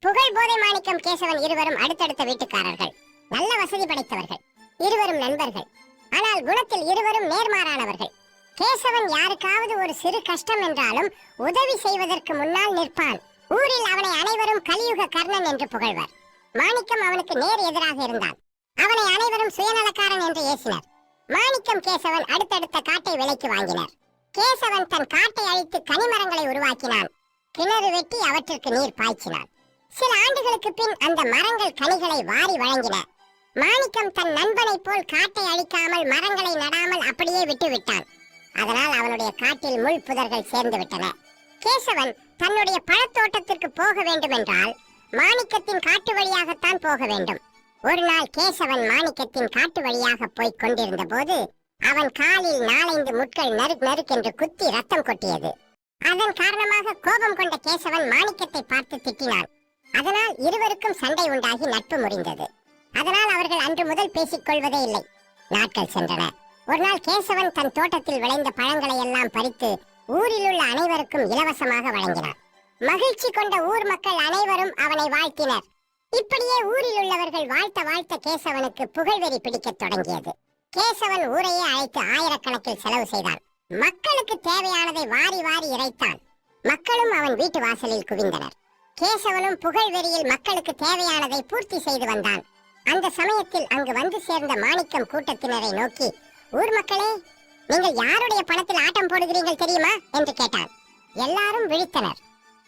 புகழ் போதை மாணிக்கம் கேசவன் இருவரும் அடுத்தடுத்த வீட்டுக்காரர்கள், நல்ல வசதி படைத்தவர்கள், இருவரும் நண்பர்கள். ஆனால் குணத்தில் இருவரும் நேர்மாறானவர்கள். கேசவன் யாருக்காவது ஒரு சிறு கஷ்டம் என்றாலும் உதவி செய்வதற்கு முன்னால் நிற்பான். ஊரில் அவனை அனைவரும் கலியுக கர்ணன் என்று புகழ்வர். மாணிக்கம் அவனுக்கு நேர் எதிராக இருந்தான். அவனை அனைவரும் சுயநலக்காரன் என்று ஏசினர். மாணிக்கம் கேசவன் அடுத்தடுத்த காட்டை விலைக்கு வாங்கினர். கேசவன் தன் காட்டை அழித்து கனிமரங்களை உருவாக்கினான். கிணறு வெட்டி அவற்றிற்கு நீர் பாய்ச்சினான். சில ஆண்டுகளுக்கு பின் அந்த மரங்கள் கனிகளை வாரி வழங்கின. மாணிக்கம் தன் நண்பனை போல் காட்டை அழிக்காமல் மரங்களை நடாமல் அப்படியே விட்டு விட்டான். அதனால் அவனுடைய காட்டில் முள் புதர்கள் சேர்ந்து விட்டன. கேசவன் தன்னுடைய பழத்தோட்டத்திற்கு போக வேண்டும் என்றால் மாணிக்கத்தின் காட்டு வழியாகத்தான் போக வேண்டும். ஒரு நாள் கேசவன் மாணிக்கத்தின் காட்டு வழியாக போய்க் கொண்டிருந்த போது அவன் காலில் 4-5 முட்கள் நறுக் நறுக்கென்று குத்தி ரத்தம் கொட்டியது. அதன் காரணமாக கோபம் கொண்ட கேசவன் மாணிக்கத்தை பார்த்து திட்டினான். அதனால் இருவருக்கும் சண்டை உண்டாகி நட்பு முறிந்தது. அதனால் அவர்கள் அன்று முதல் பேசிக் கொள்வதே இல்லை. நாட்கள் சென்றன. ஒரு நாள் கேசவன் தன் தோட்டத்தில் விளைந்த பழங்களை எல்லாம் பறித்து ஊரில் உள்ள அனைவருக்கும் இலவசமாக வழங்கினார். மகிழ்ச்சி கொண்ட ஊர் மக்கள் அனைவரும் அவனை வாழ்த்தினர். இப்படியே ஊரில் உள்ளவர்கள் வாழ்த்த வாழ்த்த கேசவனுக்கு புகழ்வெறி பிடிக்கத் தொடங்கியது. கேசவன் ஊரையே அழைத்து ஆயிரக்கணக்கில் செலவு செய்தான். மக்களுக்கு தேவையானதை வாரி வாரி இறைத்தான். மக்களும் அவன் வீட்டு வாசலில் குவிந்தனர். கேசவனும் புகழ்வெறியில் மக்களுக்கு தேவையானதை பூர்த்தி செய்து வந்தான். அந்த சமயத்தில் அங்கு வந்து சேர்ந்த மாணிக்கம் கூட்டத்தினரை நோக்கி, ஊர் மக்களே, நீங்கள் யாருடைய பணத்தில் ஆட்டம் போடுகிறீர்கள் தெரியுமா என்று கேட்டான். எல்லாரும் விழித்தனர்.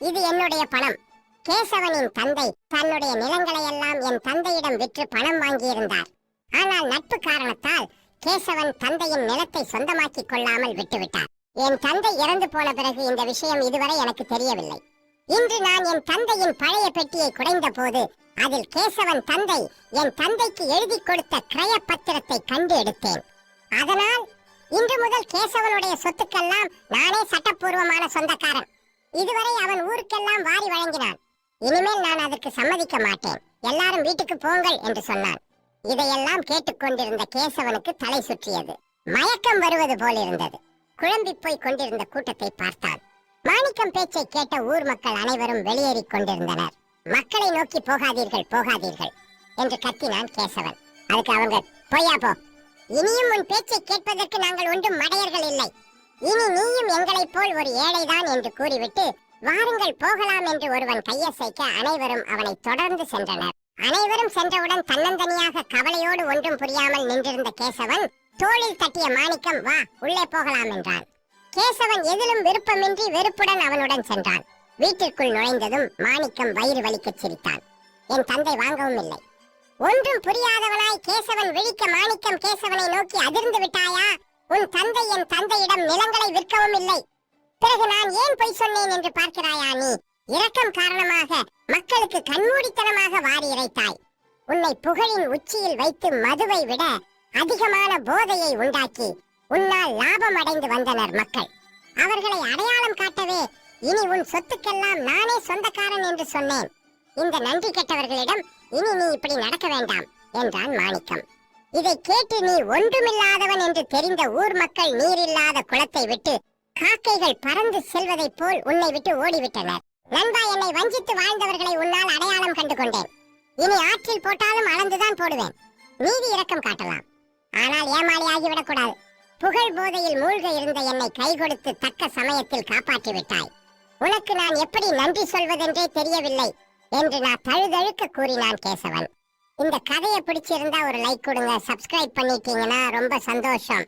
இது என்னுடைய பணம். கேசவனின் தந்தை தன்னுடைய நிலங்களை எல்லாம் என் தந்தையிடம் விற்று பணம் வாங்கியிருந்தார். ஆனால் நட்பு காரணத்தால் கேசவன் தந்தையின் நிலத்தை சொந்தமாக்கிக் கொள்ளாமல் விட்டுவிட்டார். என் தந்தை இறந்து போன பிறகு இந்த விஷயம் இதுவரை எனக்கு தெரியவில்லை. இன்று நான் என் தந்தையின் பழைய பெட்டியை குடைந்த போது அதில் கேசவன் தந்தை என் தந்தைக்கு எழுதி கொடுத்த கிரய பத்திரத்தை கண்டு எடுத்தேன். அதனால் இன்று முதல் கேசவனுடைய சொத்துக்கெல்லாம் நானே சட்டப்பூர்வமான சொந்தக்காரன். இதுவரை அவன் ஊருக்கெல்லாம் வாரி வழங்கினான். இனிமேல் நான் அதற்கு சம்மதிக்க மாட்டேன். எல்லாரும் வீட்டுக்கு போங்கள் என்று சொன்னான். இதையெல்லாம் கேட்டுக்கொண்டிருந்த கேசவனுக்கு தலை சுற்றியது. மயக்கம் வருவது போல் இருந்தது. குழம்பி போய் கொண்டிருந்த கூட்டத்தை பார்த்தான். மாணிக்கம் பேச்சை கேட்ட ஊர் மக்கள் அனைவரும் வெளியேறிக் கொண்டிருந்தனர். மக்களை நோக்கி போகாதீர்கள் போகாதீர்கள் என்று கத்தினான் கேசவன். அதுக்கு அவங்க, போயா போ, இனியும் உன் பேச்சை கேட்பதற்கு நாங்கள் ஒன்றும் மடையர்கள் இல்லை. இனி நீயும் எங்களைப் போல் ஒரு ஏழைதான் என்று கூறிவிட்டு வாருங்கள் போகலாம் என்று ஒருவன் கையசைக்க அனைவரும் அவனை தொடர்ந்து சென்றனர். அனைவரும் சென்றவுடன் தன்னந்தனியாக கவலையோடு ஒன்றும் புரியாமல் நின்றிருந்த கேசவன் தோளில் தட்டிய மாணிக்கம், வா உள்ளே போகலாம் என்றான். கேசவன் எதிலும் விருப்பமின்றி வெறுப்புடன் அவனுடன் சென்றான். வீட்டிற்குள் நுழைந்ததும் மாணிக்கம் வயிறு வலிக்கச் சிரித்தான். என் தந்தை வாங்கவும் இல்லை. ஒன்றும் புரியாதவனாய் கேசவன் விழிக்க மாணிக்கம் கேசவனை நோக்கி, அதிர்ந்து விட்டாயா? உன் தந்தை என் தந்தையிடம் நிலங்களை விற்கவும் இல்லை. பிறகு நான் ஏன் பொய் சொன்னேன் என்று பார்க்கிறாயா நீ? இரக்கம் காரணமாக மக்களுக்கு கண்மூடித்தனமாக வாரி இறைத்தாய். உன்னை புகழின் உச்சியில் வைத்து மதுவை விட அதிகமான போதையை உண்டாக்கி உன்னால் லாபம் அடைந்து வந்தனர் மக்கள். அவர்களை அடையாளம் காட்டவே இனி உன் சொத்துக்கெல்லாம் நானே சொந்தக்காரன் என்று சொன்னேன். இந்த நன்றி கெட்டவர்களிடம் இனி நீ இப்படி நடக்க வேண்டாம் என்றான் மாணிக்கம். இதை கேட்டு நீ ஒன்றுமில்லாதவன் என்று தெரிந்த ஊர் மக்கள் நீரில்லாத குளத்தை விட்டு காக்கைகள் பறந்து செல்வதைப் போல் உன்னை விட்டு ஓடிவிட்டனர். நண்பா, என்னை வஞ்சித்து வாழ்ந்தவர்களை உன்னால் அடையாளம் கண்டு கொண்டேன். இனி ஆற்றில் போட்டாலும் அளந்துதான் போடுவேன். நீதி இரக்கம் காட்டலாம், ஆனால் ஏமாளி ஆகிவிடக் கூடாது. புகழ் போதையில் மூழ்க இருந்த என்னை கை கொடுத்து தக்க சமயத்தில் காப்பாற்றி விட்டாய். உனக்கு நான் எப்படி நன்றி சொல்வதென்றே தெரியவில்லை என்று நான் தழுதழுக்க கூறினான் கேசவன். இந்த கதையை பிடிச்சிருந்தா ஒரு லைக் கொடுங்க. சப்ஸ்கிரைப் பண்ணிட்டீங்கன்னா ரொம்ப சந்தோஷம்.